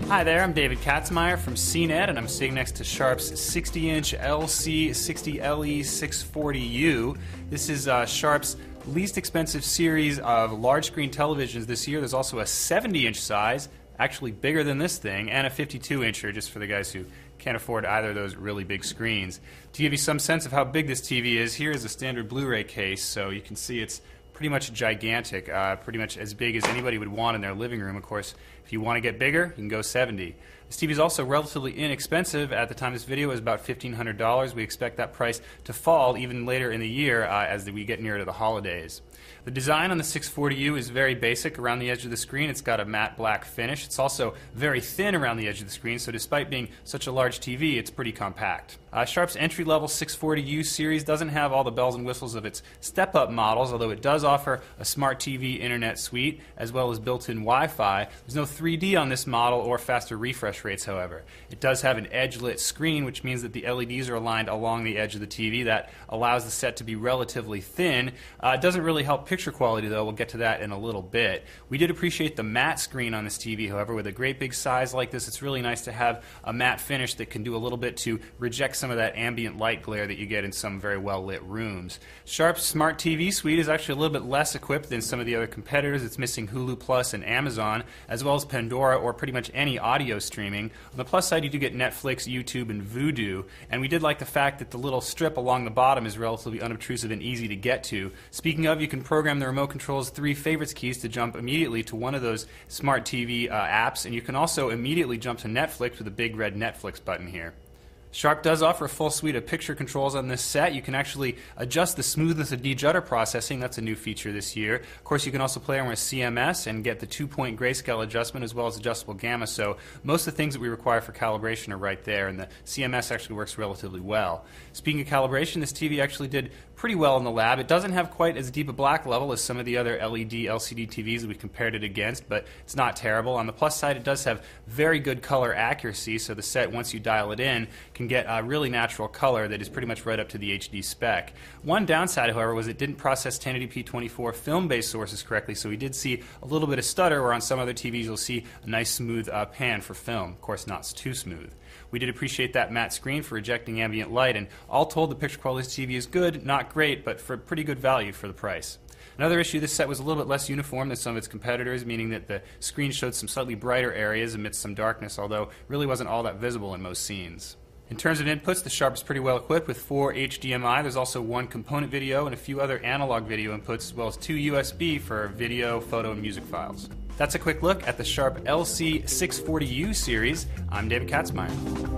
Hi there, I'm David Katzmeyer from CNET, and I'm sitting next to Sharp's 60-inch LC60LE 640U. This is Sharp's least expensive series of large-screen televisions this year. There's also a 70-inch size, actually bigger than this thing, and a 52-incher, just for the guys who can't afford either of those really big screens. To give you some sense of how big this TV is, here is a standard Blu-ray case, so you can see it's pretty much gigantic, pretty much as big as anybody would want in their living room. Of course, if you want to get bigger, you can go 70. This TV is also relatively inexpensive. At the time of this video, it was about $1,500. We expect that price to fall even later in the year as we get nearer to the holidays. The design on the 640U is very basic around the edge of the screen. It's got a matte black finish. It's also very thin around the edge of the screen, so despite being such a large TV, it's pretty compact. Sharp's entry-level 640U series doesn't have all the bells and whistles of its step-up models, although it does offer a smart TV internet suite as well as built-in Wi-Fi. There's no 3D on this model or faster refresh rates, however. It does have an edge-lit screen, which means that the LEDs are aligned along the edge of the TV. That allows the set to be relatively thin. It doesn't really help picture quality, though. We'll get to that in a little bit. We did appreciate the matte screen on this TV, however. With a great big size like this, it's really nice to have a matte finish that can do a little bit to reject some of that ambient light glare that you get in some very well-lit rooms. Sharp's Smart TV Suite is actually a little bit less equipped than some of the other competitors. It's missing Hulu Plus and Amazon, as well as Pandora or pretty much any audio streaming. On the plus side, you do get Netflix, YouTube, and Vudu, and we did like the fact that the little strip along the bottom is relatively unobtrusive and easy to get to. Speaking of, you can program the remote control's 3 favorites keys to jump immediately to one of those smart TV apps, and you can also immediately jump to Netflix with a big red Netflix button here. Sharp does offer a full suite of picture controls on this set. You can actually adjust the smoothness of de-judder processing. That's a new feature this year. Of course, you can also play around with CMS and get the 2-point grayscale adjustment as well as adjustable gamma. So most of the things that we require for calibration are right there, and the CMS actually works relatively well. Speaking of calibration, this TV actually did pretty well in the lab. It doesn't have quite as deep a black level as some of the other LED LCD TVs that we compared it against, but it's not terrible. On the plus side, it does have very good color accuracy, so the set, once you dial it in, can get a really natural color that is pretty much right up to the HD spec. One downside, however, was it didn't process 1080p 24 film-based sources correctly, so we did see a little bit of stutter, where on some other TVs you'll see a nice smooth pan for film. Of course, not too smooth. We did appreciate that matte screen for ejecting ambient light, and all told, the picture quality of this TV is good, not great, but for pretty good value for the price. Another issue, this set was a little bit less uniform than some of its competitors, meaning that the screen showed some slightly brighter areas amidst some darkness, although really wasn't all that visible in most scenes. In terms of inputs, the Sharp is pretty well equipped with 4 HDMI. There's also 1 component video and a few other analog video inputs, as well as 2 USB for video, photo, and music files. That's a quick look at the Sharp LC640U series. I'm David Katzmeyer.